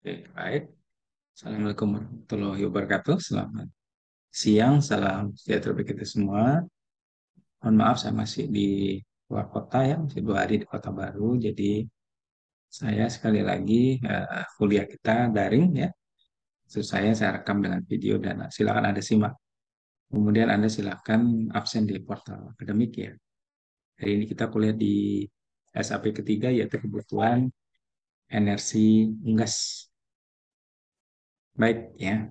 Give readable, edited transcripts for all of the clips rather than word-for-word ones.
Oke, baik. Assalamualaikum warahmatullahi wabarakatuh. Selamat siang, salam sejahtera bagi kita semua. Mohon maaf, saya masih di luar kota ya, masih 2 hari di kota baru. Jadi saya sekali lagi kuliah kita daring ya. Terus saya rekam dengan video dan silakan Anda simak. Kemudian Anda silakan absen di portal akademik ya. Hari ini kita kuliah di SAP ketiga yaitu kebutuhan energi unggas. Baik ya.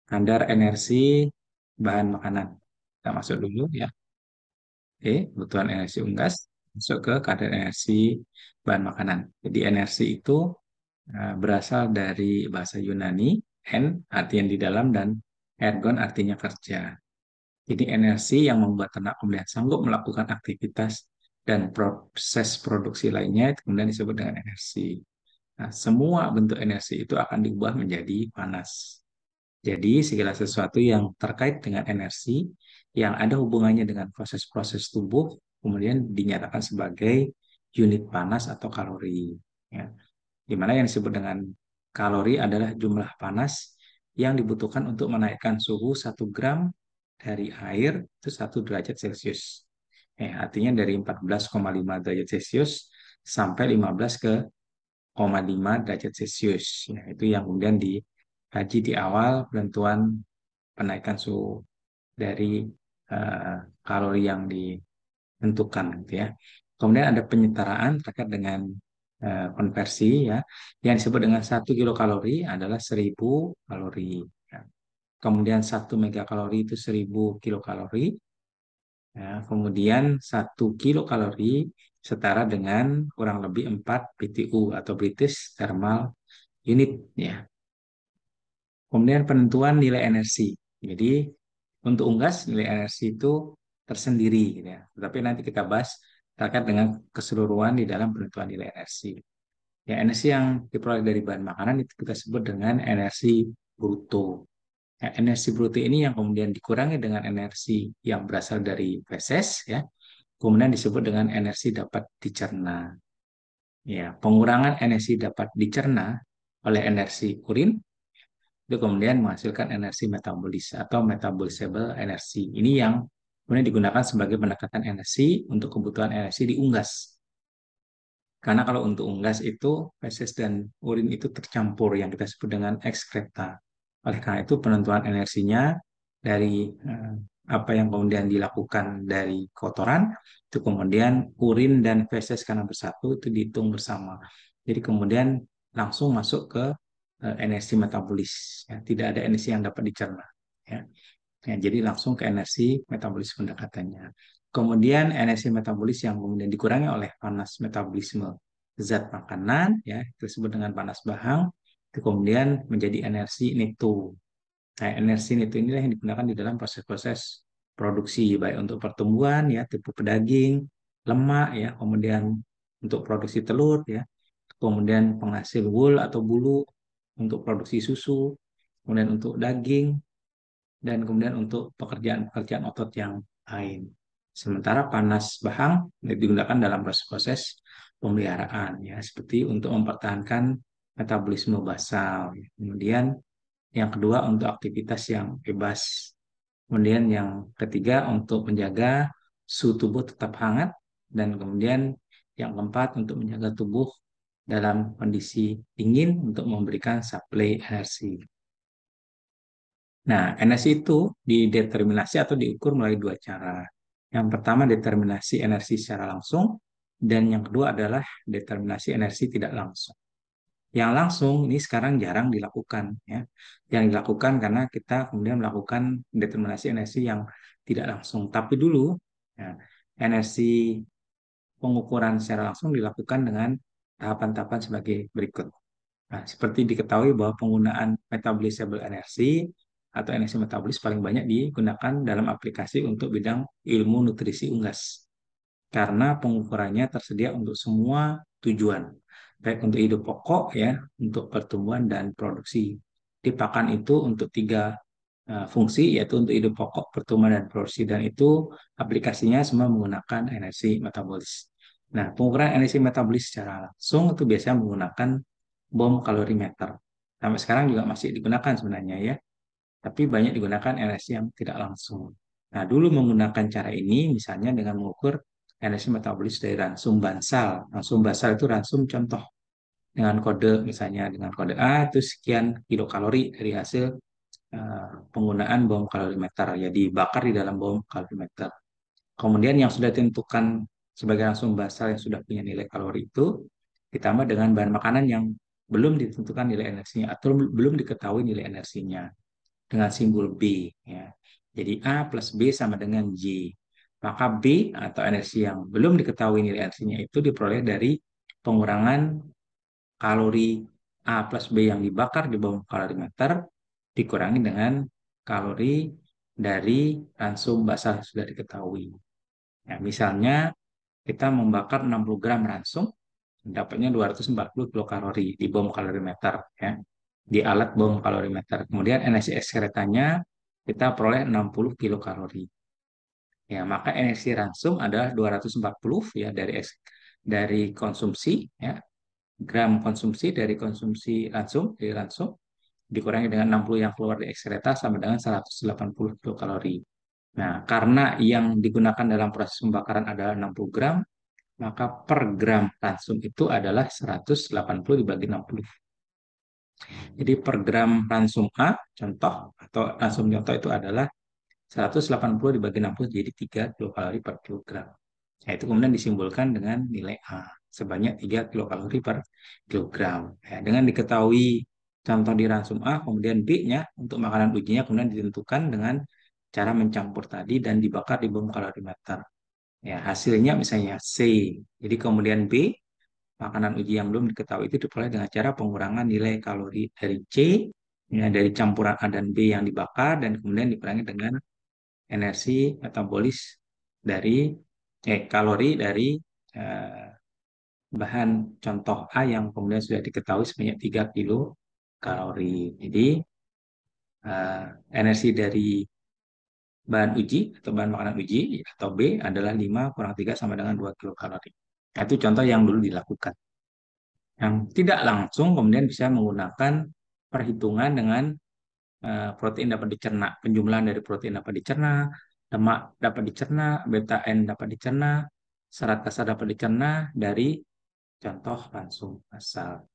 Kadar energi bahan makanan. Kita masuk dulu ya. Oke, kebutuhan energi unggas masuk ke kadar energi bahan makanan. Jadi energi itu berasal dari bahasa Yunani, en artinya di dalam dan ergon artinya kerja. Jadi energi yang membuat ternak kemudian sanggup melakukan aktivitas dan proses produksi lainnya itu kemudian disebut dengan energi. Nah, semua bentuk energi itu akan diubah menjadi panas. Jadi, segala sesuatu yang terkait dengan energi, yang ada hubungannya dengan proses-proses tubuh, kemudian dinyatakan sebagai unit panas atau kalori. Ya. Di mana yang disebut dengan kalori adalah jumlah panas yang dibutuhkan untuk menaikkan suhu 1 gram dari air itu 1 derajat Celcius. Artinya dari 14,5 derajat Celcius sampai 15,5 derajat Celcius. Ya, itu yang kemudian dikaji di awal penentuan penaikan suhu dari eh, kalori yang ditentukan gitu ya. Kemudian ada penyetaraan terkait dengan konversi ya. Yang disebut dengan 1 kilokalori adalah 1.000 kalori. Ya. Kemudian 1 megakalori itu 1.000 kilokalori. Ya. Kemudian 1 kilokalori setara dengan kurang lebih 4 BTU atau British Thermal Unit ya. Kemudian penentuan nilai energi. Jadi untuk unggas nilai energi itu tersendiri gitu ya. Tetapi nanti kita bahas terkait dengan keseluruhan di dalam penentuan nilai energi. Ya, energi yang diperoleh dari bahan makanan itu kita sebut dengan energi bruto. Ya, energi bruto ini yang kemudian dikurangi dengan energi yang berasal dari feses ya. Kemudian disebut dengan energi dapat dicerna. Ya, pengurangan energi dapat dicerna oleh energi urin itu kemudian menghasilkan energi metabolis atau metabolisable energi. Ini yang kemudian digunakan sebagai pendekatan energi untuk kebutuhan energi di unggas. Karena kalau untuk unggas itu feses dan urin itu tercampur yang kita sebut dengan ekskreta. Oleh karena itu penentuan energinya dari apa yang kemudian dilakukan dari kotoran itu kemudian urin dan feses karena bersatu itu dihitung bersama. Jadi kemudian langsung masuk ke energi metabolis. Ya. Tidak ada energi yang dapat dicerna. Ya. Ya, jadi langsung ke energi metabolis pendekatannya. Kemudian energi metabolis yang kemudian dikurangi oleh panas metabolisme zat makanan, ya disebut dengan panas bahang, itu kemudian menjadi energi neto. Nah, energi neto inilah yang digunakan di dalam proses-proses produksi, baik untuk pertumbuhan, ya tipe pedaging, lemak, ya kemudian untuk produksi telur, ya kemudian penghasil wool atau bulu untuk produksi susu, kemudian untuk daging, dan kemudian untuk pekerjaan-pekerjaan otot yang lain. Sementara panas bahang digunakan dalam proses-proses pemeliharaan ya, seperti untuk mempertahankan metabolisme basal. Kemudian yang kedua untuk aktivitas yang bebas. Kemudian yang ketiga untuk menjaga suhu tubuh tetap hangat dan kemudian yang keempat untuk menjaga tubuh dalam kondisi dingin untuk memberikan suplai energi. Nah, energi itu dideterminasi atau diukur melalui 2 cara. Yang pertama determinasi energi secara langsung, dan yang kedua adalah determinasi energi tidak langsung. Yang langsung ini sekarang jarang dilakukan, ya. Yang dilakukan karena kita kemudian melakukan determinasi energi yang tidak langsung. Tapi dulu, ya, energi pengukuran secara langsung dilakukan dengan tahapan-tahapan sebagai berikut. Nah, seperti diketahui bahwa penggunaan metabolisable energi atau energi metabolis paling banyak digunakan dalam aplikasi untuk bidang ilmu nutrisi unggas. Karena pengukurannya tersedia untuk semua tujuan, baik untuk hidup pokok ya, untuk pertumbuhan dan produksi. Di pakan itu untuk 3 fungsi, yaitu untuk hidup pokok, pertumbuhan dan produksi, dan itu aplikasinya semua menggunakan energi metabolis. Nah, pengukuran energi metabolis secara langsung itu biasanya menggunakan bom kalorimeter. Sampai sekarang juga masih digunakan sebenarnya ya, tapi banyak digunakan energi yang tidak langsung. Nah, dulu menggunakan cara ini misalnya dengan mengukur energi metabolis dari ransum Bansal. Ransum Bansal itu ransum contoh dengan kode misalnya dengan kode A itu sekian kilokalori dari hasil penggunaan bom kalorimeter ya dibakar di dalam bom kalorimeter. Kemudian yang sudah ditentukan sebagai langsung basal yang sudah punya nilai kalori itu ditambah dengan bahan makanan yang belum ditentukan nilai energinya atau belum diketahui nilai energinya dengan simbol B ya. Jadi A plus B sama dengan J. Maka B atau energi yang belum diketahui nilai energinya itu diperoleh dari pengurangan kalori A plus B yang dibakar di bawah kalorimeter dikurangi dengan kalori dari ransum basal yang sudah diketahui. Ya, misalnya kita membakar 60 gram ransum, dapatnya 240 kilokalori di bom kalorimeter ya, di alat bom kalorimeter. Kemudian energi ekskretanya kita peroleh 60 kilokalori. Ya, maka energi ransum adalah 240 ya dari konsumsi ya, gram konsumsi dari konsumsi ransum, dari ransum dikurangi dengan 60 yang keluar di ekskreta sama dengan 180 kilokalori. Nah, karena yang digunakan dalam proses pembakaran adalah 60 gram, maka per gram ransum itu adalah 180 dibagi 60. Jadi per gram ransum A, contoh, atau ransum contoh itu adalah 180 dibagi 60, jadi 3 kilokalori per kilogram. Nah, itu kemudian disimbolkan dengan nilai A, sebanyak 3 kilokalori per kilogram. Ya, dengan diketahui contoh di ransum A, kemudian B-nya untuk makanan ujinya kemudian ditentukan dengan cara mencampur tadi dan dibakar di bom kalorimeter. Ya, hasilnya misalnya C. Jadi kemudian B, makanan uji yang belum diketahui itu diperoleh dengan cara pengurangan nilai kalori dari C, ya, dari campuran A dan B yang dibakar, dan kemudian dikurangi dengan energi metabolis dari kalori dari eh, bahan contoh A yang kemudian sudah diketahui sebanyak 3 kilo kalori. Jadi energi dari bahan uji atau bahan makanan uji atau B adalah 5 kurang 3 sama dengan 2 kilokalori. Nah, itu contoh yang dulu dilakukan. Yang tidak langsung kemudian bisa menggunakan perhitungan dengan protein dapat dicerna, penjumlahan dari protein dapat dicerna, lemak dapat dicerna, beta N dapat dicerna, serat kasar dapat dicerna dari contoh langsung asal.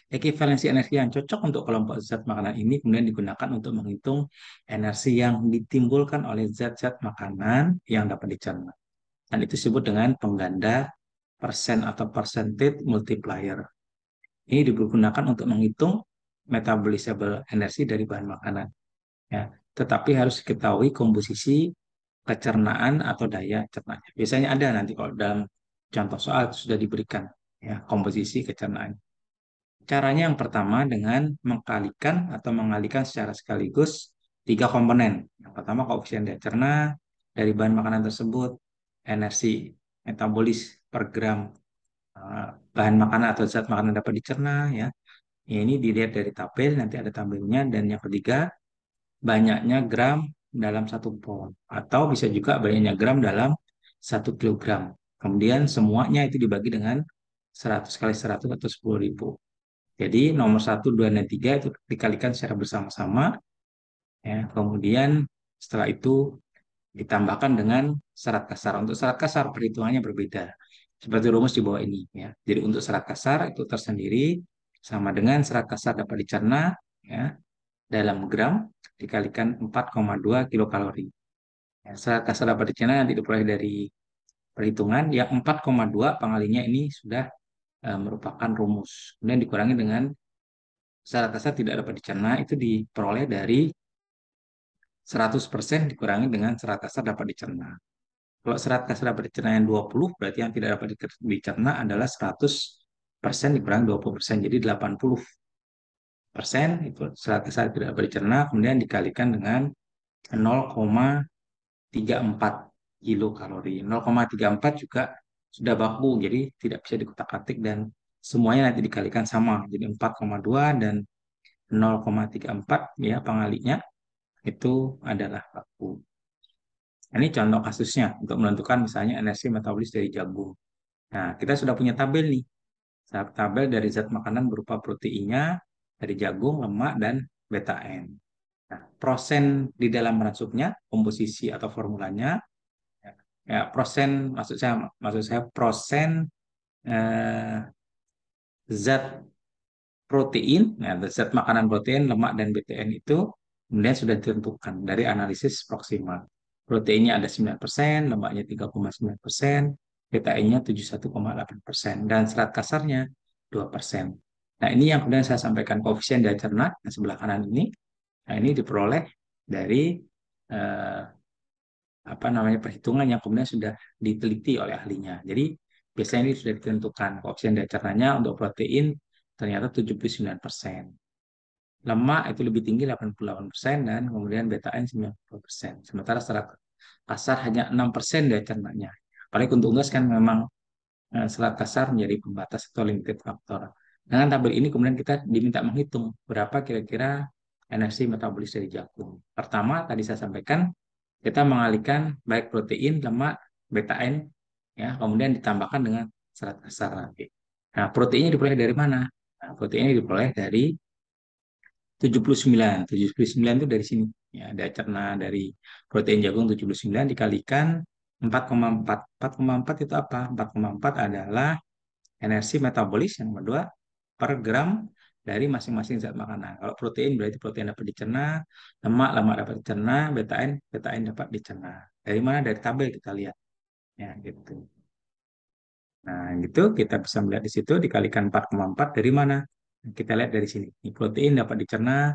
Ekivalensi energi yang cocok untuk kelompok zat makanan ini kemudian digunakan untuk menghitung energi yang ditimbulkan oleh zat-zat makanan yang dapat dicerna. Dan itu disebut dengan pengganda persen atau percentage multiplier. Ini digunakan untuk menghitung metabolisable energi dari bahan makanan. Ya, tetapi harus diketahui komposisi kecernaan atau daya cernanya. Biasanya ada nanti kalau dalam contoh soal itu sudah diberikan ya komposisi kecernaan. Caranya yang pertama dengan mengkalikan atau mengalihkan secara sekaligus tiga komponen. Yang pertama koefisien daya cerna dari bahan makanan tersebut, energi metabolis per gram bahan makanan atau zat makanan dapat dicerna ya. Ini dilihat dari tabel, nanti ada tabelnya. Dan yang ketiga, banyaknya gram dalam satu pol. Atau bisa juga banyaknya gram dalam 1 kilogram. Kemudian semuanya itu dibagi dengan 100 kali 100 atau 10.000. Jadi nomor 1, 2, dan 3 itu dikalikan secara bersama-sama. Ya. Kemudian setelah itu ditambahkan dengan serat kasar. Untuk serat kasar perhitungannya berbeda. Seperti rumus di bawah ini. Ya. Jadi untuk serat kasar itu tersendiri sama dengan serat kasar dapat dicerna ya, dalam gram dikalikan 4,2 kilokalori. Ya, serat kasar dapat dicerna nanti diperoleh dari perhitungan yang 4,2 pengalinya ini sudah merupakan rumus. Kemudian dikurangi dengan serat kasar tidak dapat dicerna itu diperoleh dari 100% dikurangi dengan serat kasar dapat dicerna. Kalau serat kasar dapat dicerna yang 20, berarti yang tidak dapat dicerna adalah 100% dikurangi 20%, jadi 80% itu serat kasar tidak dapat dicerna, kemudian dikalikan dengan 0,34 kilokalori. 0,34 juga sudah baku, jadi tidak bisa dikutak-atik dan semuanya nanti dikalikan sama. Jadi 4,2 dan 0,34 ya pengalinya itu adalah baku. Ini contoh kasusnya untuk menentukan misalnya energi metabolis dari jagung. Nah, kita sudah punya tabel nih. Tabel dari zat makanan berupa proteinnya, dari jagung, lemak, dan beta N. Nah, prosen di dalam ransupnya, komposisi atau formulanya, ya prosen maksud saya prosen eh, zat protein, nah, zat makanan protein, lemak, dan BTN itu kemudian sudah ditentukan dari analisis proksimal. Proteinnya ada 9%, lemaknya 3,9%, BTN-nya 71,8%, dan serat kasarnya 2%. Nah, ini yang kemudian saya sampaikan koefisien daya cerna yang sebelah kanan ini. Nah, ini diperoleh dari eh, apa namanya perhitungan yang kemudian sudah diteliti oleh ahlinya. Jadi biasanya ini sudah ditentukan koefisien daya cernanya untuk protein ternyata 79%. Lemak itu lebih tinggi 88% dan kemudian beta N 90%. Sementara serat kasar hanya 6% daya cernanya. Apalagi untuk unggas kan memang serat kasar menjadi pembatas atau limited factor. Dengan tabel ini kemudian kita diminta menghitung berapa kira-kira energi metabolis dari jagung. Pertama, tadi saya sampaikan, kita mengalihkan baik protein, lemak, beta N, ya, kemudian ditambahkan dengan serat kasar nanti. Nah, proteinnya diperoleh dari mana? Nah, proteinnya diperoleh dari 79. 79 itu dari sini. Ya, ada cerna dari protein jagung 79 dikalikan 4,4. 4,4 itu apa? 4,4 adalah energi metabolis yang kedua per gram dari masing-masing zat makanan. Kalau protein berarti protein dapat dicerna, lemak dapat dicerna, beta N dapat dicerna. Dari mana? Dari tabel kita lihat. Ya, gitu. Nah, gitu kita bisa melihat di situ dikalikan 4,4 dari mana? Kita lihat dari sini. Ini protein dapat dicerna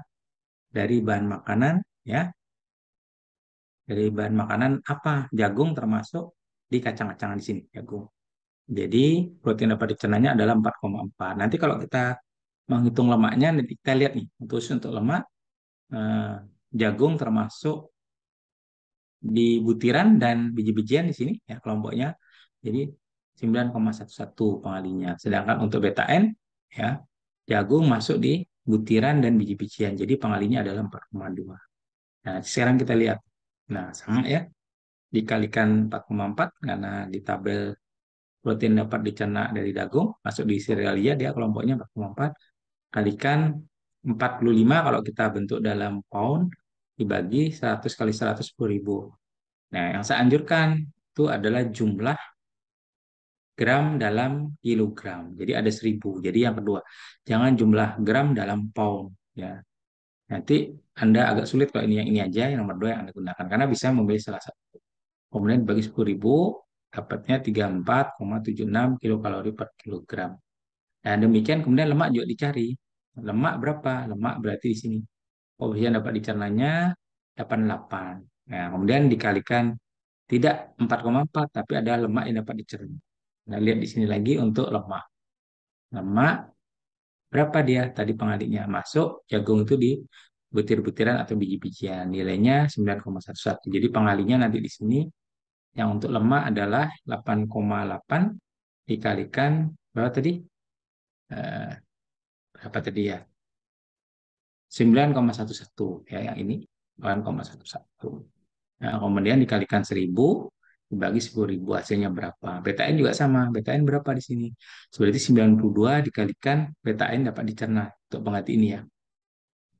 dari bahan makanan, ya. Dari bahan makanan apa? Jagung termasuk di kacang-kacangan di sini, jagung. Jadi protein dapat dicernanya adalah 4,4. Nanti kalau kita menghitung lemaknya, nanti kita lihat nih, untuk lemak, eh, jagung termasuk di butiran dan biji-bijian di sini, ya kelompoknya. Jadi 9,11 pengalinya. Sedangkan untuk beta N, ya, jagung masuk di butiran dan biji-bijian. Jadi pengalinya adalah 4,2. Nah, sekarang kita lihat. Nah, sama ya, dikalikan 4,4 karena di tabel protein dapat dicerna dari jagung, masuk di serialia dia kelompoknya 4,4, kalikan 45 kalau kita bentuk dalam pound, dibagi 100 kali 110.000. Nah, yang saya anjurkan itu adalah jumlah gram dalam kilogram. Jadi ada 1.000. Jadi yang kedua, jangan jumlah gram dalam pound. Ya, nanti Anda agak sulit kalau ini yang ini aja, yang nomor dua yang Anda gunakan. Karena bisa memilih salah satu. Kemudian bagi 10.000, dapatnya 34,76 kilokalori per kilogram. Nah, demikian kemudian lemak juga dicari. Lemak berapa? Lemak berarti di sini. Koefisien dapat dicernanya 88. Nah, kemudian dikalikan tidak 4,4, tapi ada lemak yang dapat dicerna. Nah, lihat di sini lagi untuk lemak. Lemak berapa dia tadi pengaliknya? Masuk jagung itu di butir-butiran atau biji-bijian. Nilainya 9,11. Jadi pengalinya nanti di sini yang untuk lemak adalah 8,8 dikalikan berapa tadi? Eh, berapa tadi ya? 9,11 ya yang ini 9,11. Nah, kemudian dikalikan 1.000 dibagi 10.000 hasilnya berapa? BTN juga sama. BTN berapa di sini? Berarti 92 dikalikan BTN dapat dicerna untuk pengganti ini ya.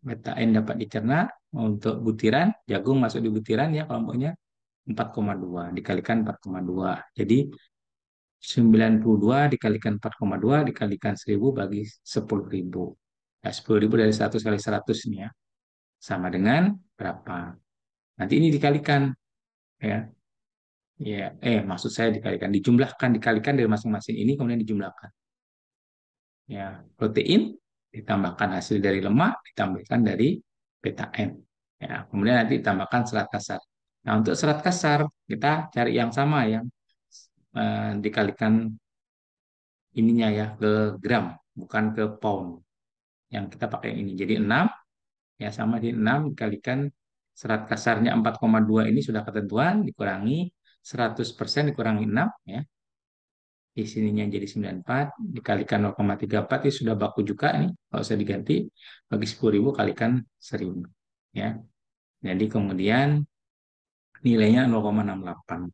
BTN dapat dicerna untuk butiran, jagung masuk di butiran ya kelompoknya 4,2 dikalikan 4,2. Jadi 92 dikalikan 4,2 dikalikan 1.000 bagi 10.000. Nah, 10.000 dari 100 kali 100 ini ya. Sama dengan berapa? Nanti ini dikalikan ya. Ya, maksud saya dikalikan, dijumlahkan, dikalikan dari masing-masing ini kemudian dijumlahkan. Ya, protein ditambahkan hasil dari lemak ditambahkan dari beta M. Ya, kemudian nanti ditambahkan serat kasar. Nah, untuk serat kasar kita cari yang sama yang dikalikan ininya ya ke gram, bukan ke pound. Yang kita pakai ini. Jadi 6 ya sama di 6 dikalikan serat kasarnya 4,2 ini sudah ketentuan dikurangi 100% dikurangi 6 ya. Di sininya jadi 94 dikalikan 0,34 itu sudah baku juga nih. Kalau saya diganti bagi 10.000 kalikan 1.000 ya. Jadi kemudian nilainya 0,68.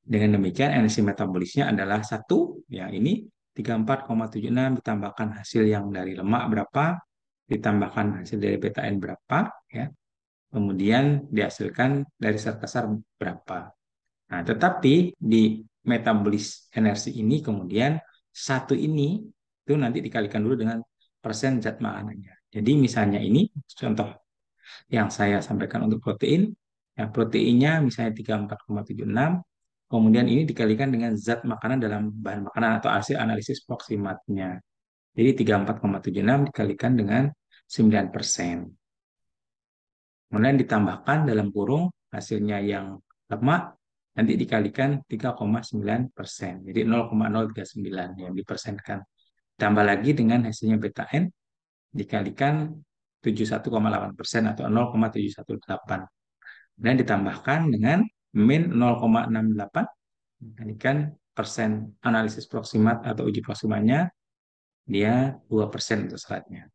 Dengan demikian energi metabolisnya adalah satu ya ini 34,76 ditambahkan hasil yang dari lemak berapa ditambahkan hasil dari beta N berapa, ya, kemudian dihasilkan dari zat kasar berapa. Nah, tetapi di metabolis energi ini kemudian satu ini itu nanti dikalikan dulu dengan persen zat makanannya. Jadi misalnya ini contoh yang saya sampaikan untuk protein, ya proteinnya misalnya 34,76, kemudian ini dikalikan dengan zat makanan dalam bahan makanan atau hasil analisis proximatnya. Jadi 34,76 dikalikan dengan 9%. Kemudian ditambahkan dalam kurung hasilnya yang lemak, nanti dikalikan 3,9%. Jadi 0,039 yang dipersenkan. Tambah lagi dengan hasilnya beta N, dikalikan 71,8% atau 0,718. Dan ditambahkan dengan min 0,68, dikalikan persen analisis proximat atau uji proximatnya, dia 2% untuk seratnya.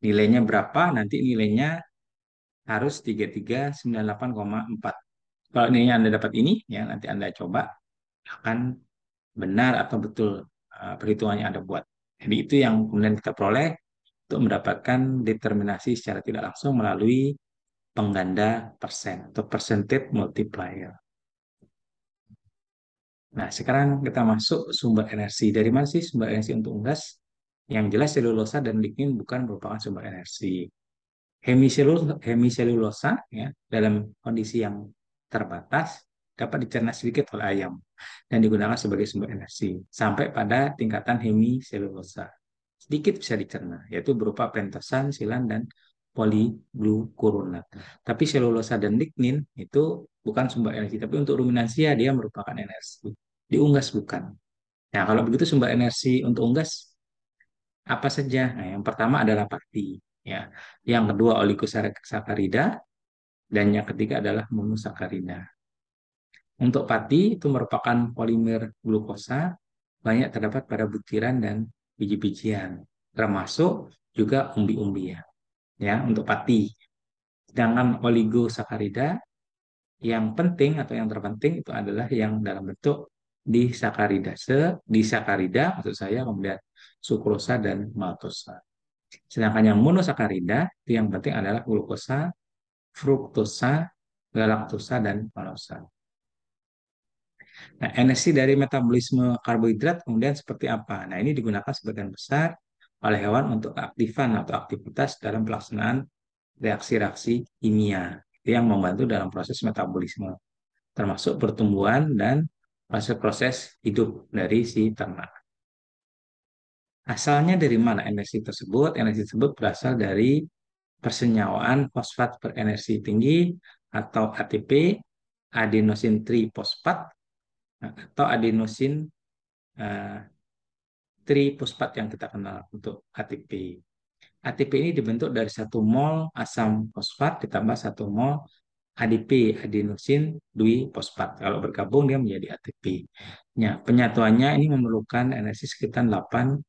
Nilainya berapa? Nanti nilainya harus 3398,4. Kalau nilainya Anda dapat ini, ya nanti Anda coba akan benar atau betul perhitungannya Anda buat. Jadi itu yang kemudian kita peroleh untuk mendapatkan determinasi secara tidak langsung melalui pengganda persen atau percentage multiplier. Nah, sekarang kita masuk sumber energi. Dari mana sih sumber energi untuk unggas? Yang jelas selulosa dan lignin bukan merupakan sumber energi. Hemiselulosa ya, dalam kondisi yang terbatas dapat dicerna sedikit oleh ayam dan digunakan sebagai sumber energi sampai pada tingkatan hemiselulosa. Sedikit bisa dicerna, yaitu berupa pentosan, silan, dan poliglucuronat. Tapi selulosa dan lignin itu bukan sumber energi, tapi untuk ruminansia dia merupakan energi. Di unggas bukan. Nah, kalau begitu sumber energi untuk unggas apa saja? Nah, yang pertama adalah pati, ya. Yang kedua oligosakarida dan yang ketiga adalah monosakarida. Untuk pati itu merupakan polimer glukosa banyak terdapat pada butiran dan biji-bijian, termasuk juga umbi-umbian. Ya, untuk pati. Sedangkan oligosakarida yang penting atau yang terpenting itu adalah yang dalam bentuk disakarida. Disakarida maksud saya kemudian sukrosa dan maltosa. Sedangkan yang monosakarida itu yang penting adalah glukosa, fruktosa, galaktosa, dan malosa. Nah, energi dari metabolisme karbohidrat kemudian seperti apa? Nah, ini digunakan sebagian besar oleh hewan untuk keaktifan atau aktivitas dalam pelaksanaan reaksi-reaksi kimia yang membantu dalam proses metabolisme, termasuk pertumbuhan dan proses-proses hidup dari si ternak. Asalnya dari mana energi tersebut? Energi tersebut berasal dari persenyawaan fosfat berenergi tinggi atau ATP, adenosin trifosfat atau adenosin uh, trifosfat yang kita kenal untuk ATP. ATP ini dibentuk dari 1 mol asam fosfat ditambah 1 mol ADP, adenosin duifosfat. Kalau bergabung dia menjadi ATP. Ya, penyatuannya ini memerlukan energi sekitar 8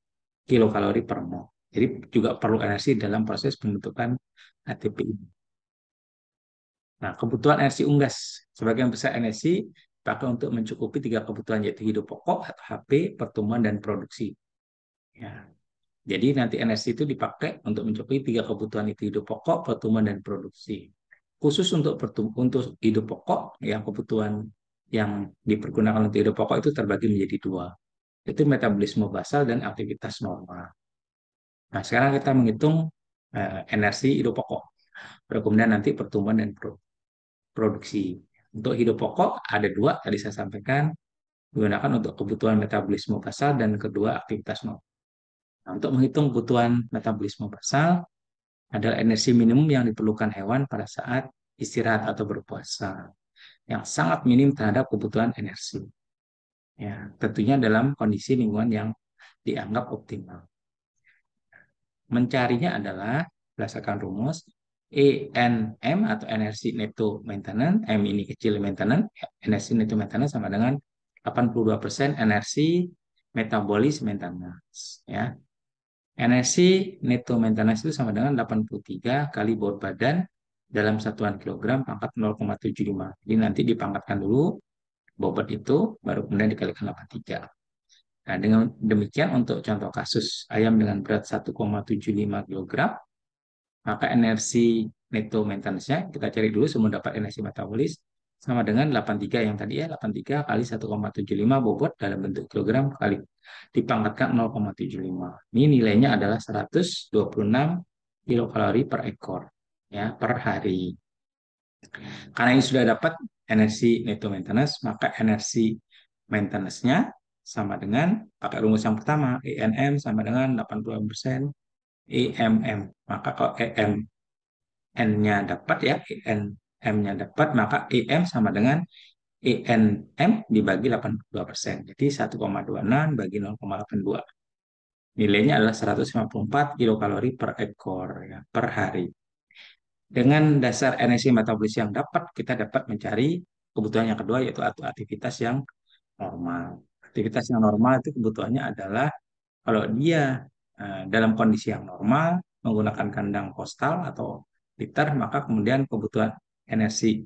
kilokalori per mol. Jadi juga perlu energi dalam proses pembentukan ATP ini. Nah, kebutuhan energi unggas. Sebagian besar energi dipakai untuk mencukupi 3 kebutuhan, yaitu hidup pokok atau HP, pertumbuhan, dan produksi. Ya. Jadi nanti energi itu dipakai untuk mencukupi 3 kebutuhan itu, hidup pokok, pertumbuhan, dan produksi. Khusus untuk hidup pokok, yang kebutuhan yang dipergunakan untuk hidup pokok itu terbagi menjadi 2. Itu metabolisme basal dan aktivitas normal. Nah, sekarang kita menghitung energi hidup pokok. Kemudian nanti pertumbuhan dan produksi. Untuk hidup pokok ada 2 tadi saya sampaikan, digunakan untuk kebutuhan metabolisme basal dan kedua aktivitas normal. Nah, untuk menghitung kebutuhan metabolisme basal adalah energi minimum yang diperlukan hewan pada saat istirahat atau berpuasa, yang sangat minim terhadap kebutuhan energi. Ya, tentunya dalam kondisi lingkungan yang dianggap optimal. Mencarinya adalah berdasarkan rumus ENM atau energi neto maintenance, M ini kecil maintenance, energi neto maintenance sama dengan 82% energi metabolis maintenance. Ya. Energi neto maintenance itu sama dengan 83 kali bobot badan dalam satuan kilogram pangkat 0,75. Jadi nanti dipangkatkan dulu bobot itu, baru kemudian dikalikan 83. Nah, dengan demikian untuk contoh kasus ayam dengan berat 1,75 kg, Maka energi neto maintenance-nya kita cari dulu sebelum dapat energi metabolis sama dengan 83 yang tadi ya, 83 kali 1,75 bobot dalam bentuk kilogram kali dipangkatkan 0,75. Ini nilainya adalah 126 kilokalori per ekor ya per hari. Karena ini sudah dapat energi neto maintenance, maka energi maintenance-nya sama dengan pakai rumus yang pertama, ENM sama dengan 80% EMM. Maka kalau EMN-nya dapat ya, ENM-nya dapat, maka EM sama dengan ENM dibagi 82%. Jadi 1,26 bagi 0,82. Nilainya adalah 154 kilokalori per ekor ya, per hari. Dengan dasar energi metabolis yang dapat, kita dapat mencari kebutuhan yang kedua, yaitu aktivitas yang normal. Aktivitas yang normal itu kebutuhannya adalah kalau dia dalam kondisi yang normal menggunakan kandang postal atau liter, maka kemudian kebutuhan energi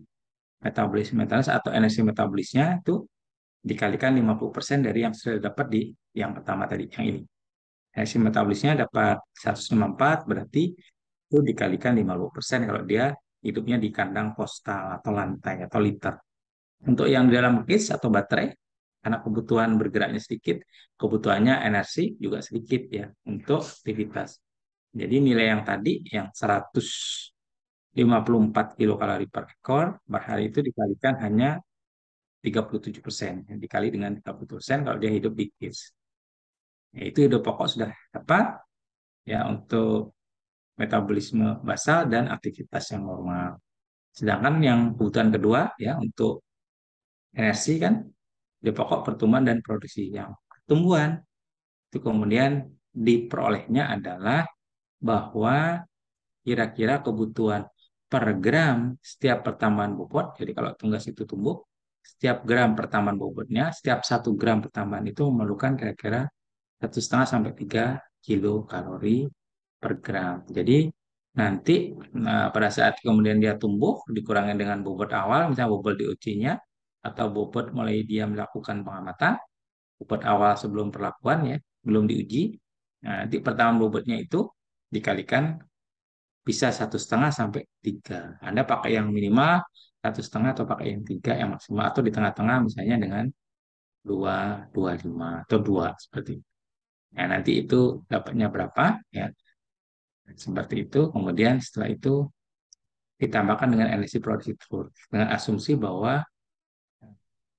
metabolis metabolis atau energi metabolisnya itu dikalikan 50% dari yang sudah dapat di yang pertama tadi, yang ini. Energi metabolisnya dapat 154, berarti itu dikalikan 50% kalau dia hidupnya di kandang postal atau lantai atau liter. Untuk yang di dalam case atau baterai, karena kebutuhan bergeraknya sedikit, kebutuhannya energi juga sedikit ya untuk aktivitas. Jadi nilai yang tadi yang 154 kilokalori per ekor per hari itu dikalikan hanya 37%. Dikali dengan 30% kalau dia hidup di case. Itu hidup pokok sudah dapat ya untuk metabolisme basal dan aktivitas yang normal. Sedangkan yang kebutuhan kedua ya untuk energi kan di pokok pertumbuhan dan produksi. Yang pertumbuhan itu kemudian diperolehnya adalah bahwa kira-kira kebutuhan per gram setiap pertambahan bobot. Jadi kalau tunggas itu tumbuh, setiap gram pertambahan bobotnya, setiap 1 gram pertambahan itu memerlukan kira-kira 1,5 sampai 3 kilokalori per gram. Jadi nanti pada saat kemudian dia tumbuh dikurangi dengan bobot awal, misalnya bobot di ujinya atau bobot mulai dia melakukan pengamatan, bobot awal sebelum perlakuan ya, belum diuji. Nah, nanti pertambahan bobotnya itu dikalikan bisa 1,5 sampai 3. Anda pakai yang minimal 1,5 atau pakai yang 3 yang maksimal atau di tengah-tengah misalnya dengan 2,25 atau 2 seperti itu. Nah, nanti itu dapatnya berapa ya seperti itu. Kemudian setelah itu ditambahkan dengan energi produksi telur dengan asumsi bahwa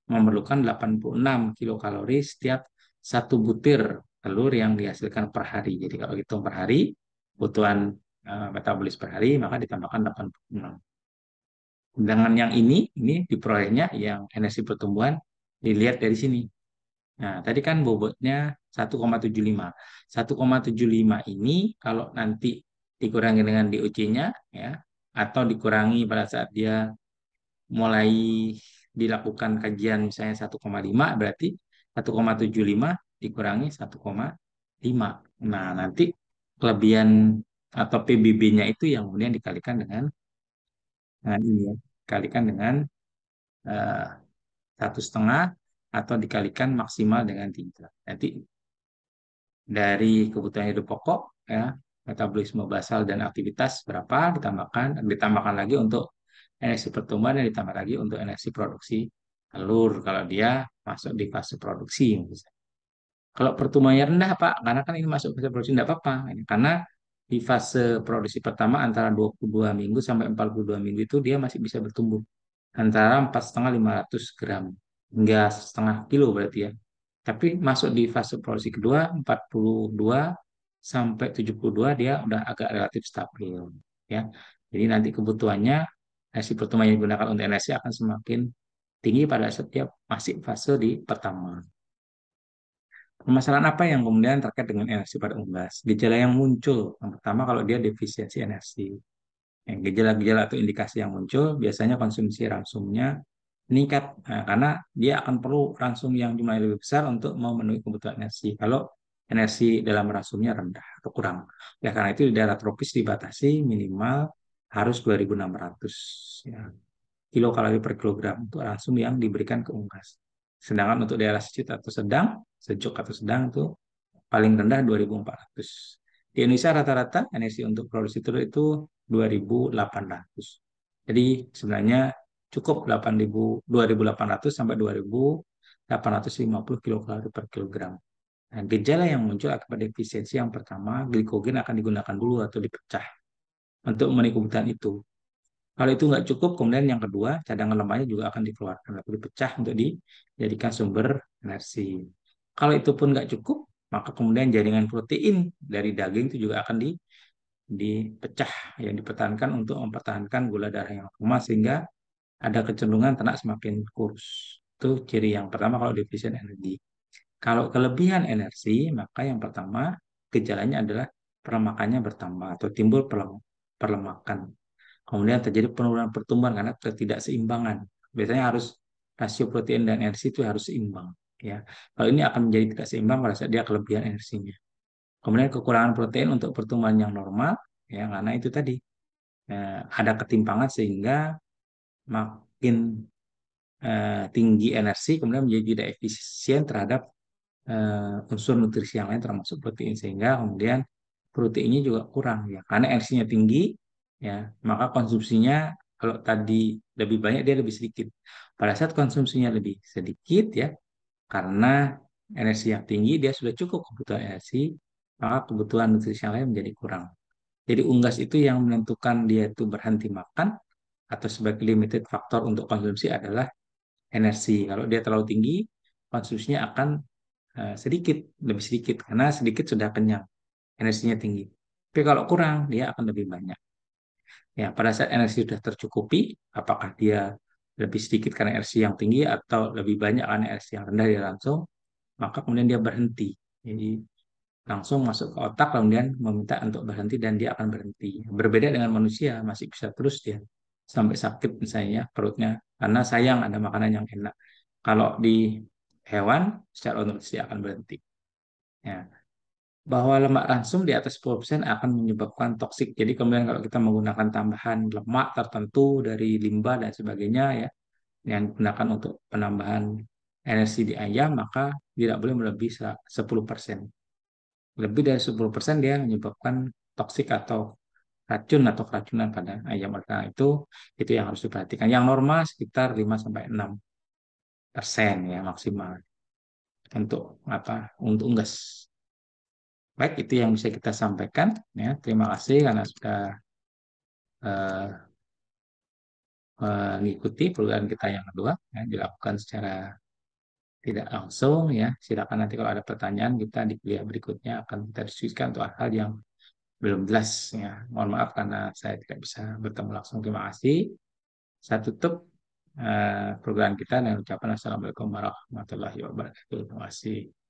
memerlukan 86 kilokalori setiap 1 butir telur yang dihasilkan per hari. Jadi kalau hitung per hari, kebutuhan metabolis per hari, maka ditambahkan 86. Dengan yang ini diperolehnya yang energi pertumbuhan dilihat dari sini. Nah, tadi kan bobotnya 1,75. 1,75 ini kalau nanti dikurangi dengan DOC-nya ya atau dikurangi pada saat dia mulai dilakukan kajian misalnya 1,5 berarti 1,75 dikurangi 1,5. Nah, nanti kelebihan atau PBB-nya itu yang kemudian dikalikan dengan ini ya, dikalikan dengan eh, 1,5 atau dikalikan maksimal dengan 3. Nanti dari kebutuhan hidup pokok ya, metabolisme basal dan aktivitas berapa ditambahkan lagi untuk energi pertumbuhan dan ditambah lagi untuk energi produksi telur kalau dia masuk di fase produksi. Kalau pertumbuhannya rendah Pak, karena kan ini masuk fase produksi tidak apa-apa. Karena di fase produksi pertama antara 22 minggu sampai 42 minggu itu dia masih bisa bertumbuh antara 4,5 500 gram hingga 0,5 kilo berarti ya. Tapi masuk di fase produksi kedua 42 sampai 72 dia udah agak relatif stabil ya. Jadi nanti kebutuhannya energi pertumbuhan yang digunakan untuk energi akan semakin tinggi pada setiap masih fase di pertama. Permasalahan apa yang kemudian terkait dengan energi pada unggas? Gejala yang muncul, yang pertama kalau dia defisiensi energi. Gejala-gejala atau indikasi yang muncul biasanya konsumsi ransumnya meningkat. Nah, karena dia akan perlu ransum yang jumlahnya lebih besar untuk memenuhi kebutuhan energi. Kalau energi dalam ransumnya rendah atau kurang. Ya, karena itu di daerah tropis dibatasi minimal harus 2.600 ya, kilokalori per kilogram untuk ransum yang diberikan ke unggas. Sedangkan untuk daerah sejuk atau sedang itu paling rendah 2.400. Di Indonesia rata-rata energi untuk produksi telur itu 2.800. Jadi sebenarnya cukup 2.800 sampai 2.850 kilokalori per kilogram. Nah, gejala yang muncul akibat defisiensi yang pertama, glikogen akan digunakan dulu atau dipecah untuk memenuhi kebutuhan itu. Kalau itu nggak cukup, kemudian yang kedua, cadangan lemaknya juga akan dikeluarkan atau dipecah untuk dijadikan sumber energi. Kalau itu pun nggak cukup, maka kemudian jaringan protein dari daging itu juga akan dipecah, yang dipertahankan untuk mempertahankan gula darah yang normal sehingga ada kecenderungan ternak semakin kurus. Itu ciri yang pertama kalau defisit energi. Kalau kelebihan energi, maka yang pertama gejalanya adalah perlemakannya bertambah atau timbul perlemakan. Kemudian terjadi penurunan pertumbuhan karena ketidakseimbangan. Biasanya harus rasio protein dan energi itu harus seimbang. Ya, kalau ini akan menjadi tidak seimbang pada saat dia kelebihan energinya. Kemudian kekurangan protein untuk pertumbuhan yang normal, ya karena itu tadi ada ketimpangan sehingga makin tinggi energi, kemudian menjadi tidak efisien terhadap unsur nutrisi yang lain termasuk protein sehingga kemudian proteinnya juga kurang ya karena energinya tinggi ya maka konsumsinya kalau tadi lebih banyak dia lebih sedikit pada saat konsumsinya lebih sedikit ya karena energi yang tinggi dia sudah cukup kebutuhan energi maka kebutuhan nutrisi yang lain menjadi kurang jadi unggas itu yang menentukan dia itu berhenti makan atau sebagai limited faktor untuk konsumsi adalah energi kalau dia terlalu tinggi konsumsinya akan sedikit, lebih sedikit karena sedikit sudah kenyang, energinya tinggi. Tapi kalau kurang, dia akan lebih banyak. Ya, pada saat energi sudah tercukupi, apakah dia lebih sedikit karena energi yang tinggi atau lebih banyak karena energi yang rendah dia langsung, maka kemudian dia berhenti. Jadi langsung masuk ke otak kemudian meminta untuk berhenti dan dia akan berhenti. Berbeda dengan manusia, masih bisa terus dia sampai sakit misalnya perutnya karena sayang ada makanan yang enak. Kalau di hewan secara otomatis dia akan berhenti. Ya, bahwa lemak langsung di atas 10% akan menyebabkan toksik. Jadi kemudian kalau kita menggunakan tambahan lemak tertentu dari limbah dan sebagainya ya, yang digunakan untuk penambahan energi di ayam, maka tidak boleh melebihi 10%. Lebih dari 10% dia menyebabkan toksik atau racun atau keracunan pada ayam. Nah, itu yang harus diperhatikan. Yang normal sekitar 5-6% ya maksimal untuk untuk unggas. Baik, itu yang bisa kita sampaikan. Ya, terima kasih karena sudah eh, mengikuti program kita yang kedua, ya, dilakukan secara tidak langsung. Ya, silakan nanti kalau ada pertanyaan kita di kuliah berikutnya akan kita diskusikan untuk hal yang belum jelas. Ya, mohon maaf karena saya tidak bisa bertemu langsung. Terima kasih. Saya tutup program kita dengan ucapan Assalamualaikum warahmatullahi wabarakatuh. Terima kasih.